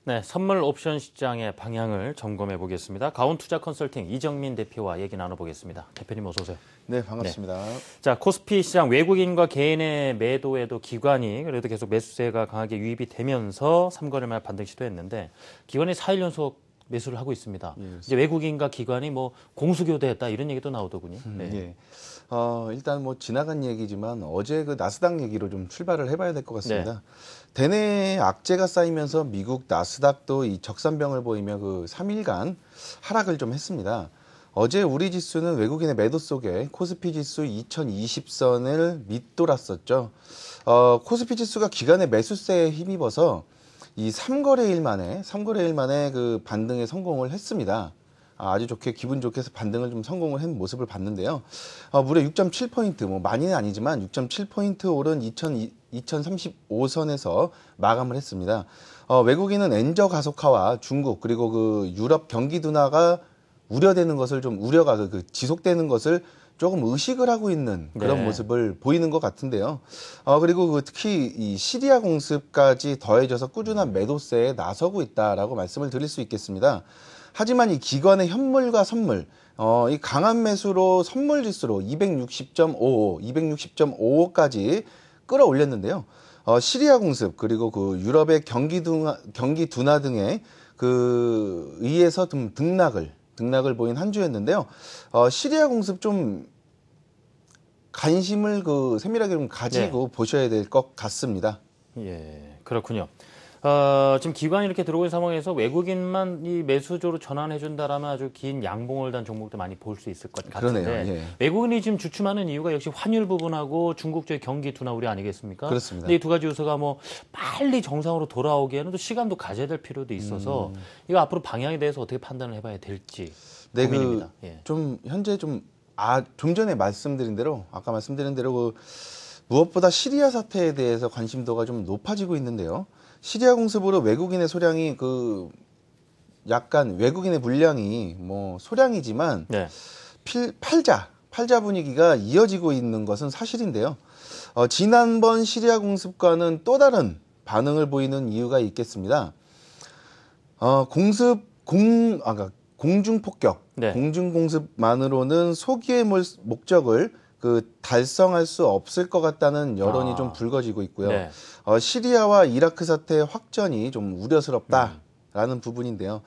네, 선물 옵션 시장의 방향을 점검해 보겠습니다. 가온투자 컨설팅 이정민 대표와 얘기 나눠보겠습니다. 대표님 어서 오세요. 네, 반갑습니다. 네. 자, 코스피 시장 외국인과 개인의 매도에도 기관이 그래도 계속 매수세가 강하게 유입이 되면서 3거래 말 반등 시도했는데 기관이 4일 연속 매수를 하고 있습니다. 예, 이제 외국인과 기관이 뭐 공수교대했다 이런 얘기도 나오더군요. 네. 예. 일단 뭐 지나간 얘기지만 어제 그 나스닥 얘기로 좀 출발을 해봐야 될 것 같습니다. 네. 대내 악재가 쌓이면서 미국 나스닥도 이 적산병을 보이며 그 3일간 하락을 좀 했습니다. 어제 우리 지수는 외국인의 매도 속에 코스피 지수 2020선을 밑돌았었죠. 코스피 지수가 기관의 매수세에 힘입어서 이 3거래일 만에 그 반등에 성공을 했습니다. 아주 좋게 기분 좋게 해서 반등을 좀 성공을 한 모습을 봤는데요. 무려 6.7포인트, 뭐 많이는 아니지만 6.7포인트 오른 2035선에서 마감을 했습니다. 외국인은 엔저 가속화와 중국 그리고 그 유럽 경기 둔화가 우려되는 것을 좀 우려가 지속되는 것을 조금 의식을 하고 있는 그런 모습을 보이는 것 같은데요. 그리고 특히 이 시리아 공습까지 더해져서 꾸준한 매도세에 나서고 있다라고 말씀을 드릴 수 있겠습니다. 하지만 이 기관의 현물과 선물, 이 강한 매수로 선물 지수로 260.55까지 끌어올렸는데요. 시리아 공습 그리고 그 유럽의 경기 둔화 등에 그 의해서 좀 등락을 보인 한 주였는데요. 시리아 공습 좀 관심을 세밀하게 좀 가지고 보셔야 될 것 같습니다. 예, 그렇군요. 지금 기관이 이렇게 들어온 상황에서 외국인만 이 매수조로 전환해준다라면 아주 긴 양봉을 단 종목도 많이 볼 수 있을 것 같은데 그러네요. 예. 외국인이 지금 주춤하는 이유가 역시 환율 부분하고 중국적인 경기 둔화 우려 아니겠습니까? 그렇습니다. 근데 이 두 가지 요소가 뭐 빨리 정상으로 돌아오기에는 또 시간도 가져야 될 필요도 있어서 이거 앞으로 방향에 대해서 어떻게 판단을 해봐야 될지 고민입니다. 좀 현재 좀 전에 아까 말씀드린 대로 무엇보다 시리아 사태에 대해서 관심도가 좀 높아지고 있는데요. 시리아 공습으로 외국인의 소량이 약간 외국인의 물량이 뭐 소량이지만 팔자 분위기가 이어지고 있는 것은 사실인데요. 지난번 시리아 공습과는 또 다른 반응을 보이는 이유가 있겠습니다. 공중 폭격, 공중 공습만으로는 소기의 목적을 달성할 수 없을 것 같다는 여론이 좀 불거지고 있고요. 시리아와 이라크 사태의 확전이 좀 우려스럽다라는 부분인데요.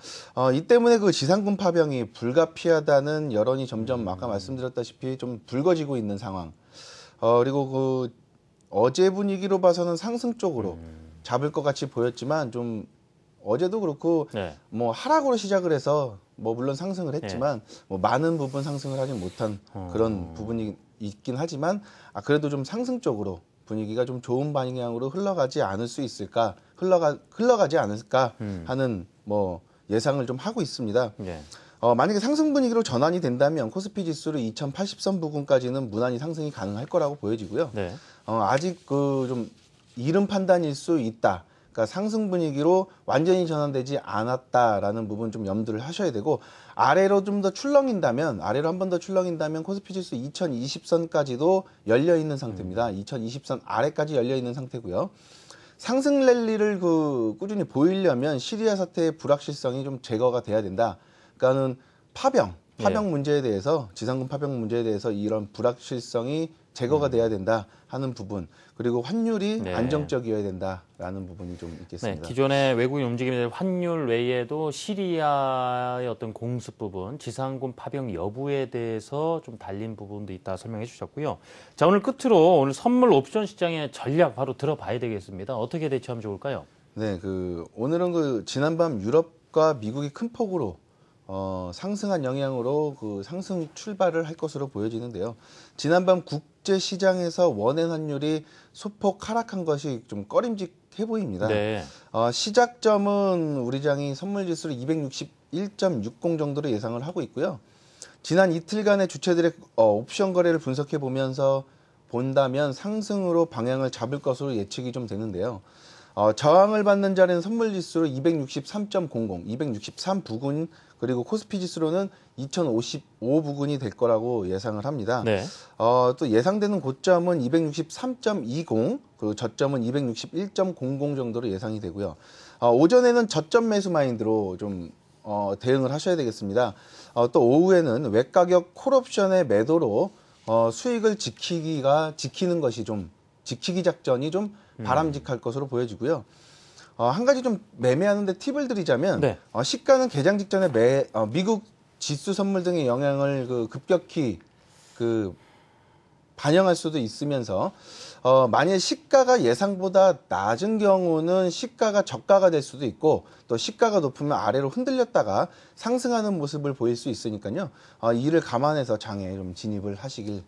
이 때문에 그 지상군 파병이 불가피하다는 여론이 점점 아까 말씀드렸다시피 좀 불거지고 있는 상황. 그리고 어제 분위기로 봐서는 상승 쪽으로 잡을 것 같이 보였지만 좀 어제도 그렇고 뭐 하락으로 시작을 해서 뭐 물론 상승을 했지만 뭐 많은 부분 상승을 하지 못한 그런 부분이 있긴 하지만 그래도 좀 상승 쪽으로 분위기가 좀 좋은 방향으로 흘러가지 않을까 하는 뭐 예상을 좀 하고 있습니다. 만약에 상승 분위기로 전환이 된다면 코스피 지수를 2080선 부근까지는 무난히 상승이 가능할 거라고 보여지고요. 아직 좀 이른 판단일 수 있다. 그러니까 상승 분위기로 완전히 전환되지 않았다라는 부분 좀 염두를 하셔야 되고 아래로 한 번 더 출렁인다면 코스피 지수 2020선까지도 열려 있는 상태입니다. 2020선 아래까지 열려 있는 상태고요. 상승 랠리를 꾸준히 보이려면 시리아 사태의 불확실성이 좀 제거가 돼야 된다. 그러니까는 파병 문제에 대해서 지상군 파병 문제에 대해서 이런 불확실성이 제거가 돼야 된다 하는 부분 그리고 환율이 안정적이어야 된다라는 부분이 좀 있겠습니다. 기존의 외국인 움직임의 환율 외에도 시리아의 어떤 공습 부분, 지상군 파병 여부에 대해서 좀 달린 부분도 있다 설명해 주셨고요. 자, 오늘 끝으로 오늘 선물 옵션 시장의 전략 바로 들어봐야 되겠습니다. 어떻게 대처하면 좋을까요? 네, 오늘은 지난밤 유럽과 미국이 큰 폭으로 상승한 영향으로 상승 출발을 할 것으로 보여지는데요. 지난밤 국제 시장에서 원엔 환율이 소폭 하락한 것이 좀 꺼림직해 보입니다. 시작점은 우리 장이 선물 지수를 261.60 정도로 예상을 하고 있고요. 지난 이틀간의 주체들의 옵션 거래를 분석해 본다면 상승으로 방향을 잡을 것으로 예측이 좀 되는데요. 저항을 받는 자리는 선물 지수로 263.00, 263 부근, 그리고 코스피 지수로는 2055 부근이 될 거라고 예상을 합니다. 네. 또 예상되는 고점은 263.20, 그리고 저점은 261.00 정도로 예상이 되고요. 오전에는 저점 매수 마인드로 좀 대응을 하셔야 되겠습니다. 또 오후에는 외가격 콜옵션의 매도로 수익을 지키는 것이 좀 지키기 작전이 좀 바람직할 것으로 보여지고요. 한 가지 좀 매매하는데 팁을 드리자면, 네. 시가는 개장 직전에 미국 지수 선물 등의 영향을 급격히 반영할 수도 있으면서, 만약 시가가 예상보다 낮은 경우는 시가가 저가가 될 수도 있고, 또 시가가 높으면 아래로 흔들렸다가 상승하는 모습을 보일 수 있으니까요. 이를 감안해서 장에 좀 진입을 하시길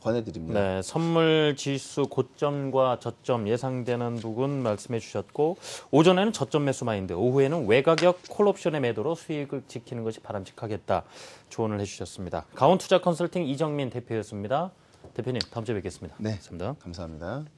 권해드립니다. 네, 선물 지수 고점과 저점 예상되는 부분 말씀해 주셨고, 오전에는 저점 매수 마인드, 오후에는 외가격 콜옵션의 매도로 수익을 지키는 것이 바람직하겠다 조언을 해주셨습니다. 가온투자 컨설팅 이정민 대표였습니다. 대표님, 다음 주에 뵙겠습니다. 네, 감사합니다. 감사합니다.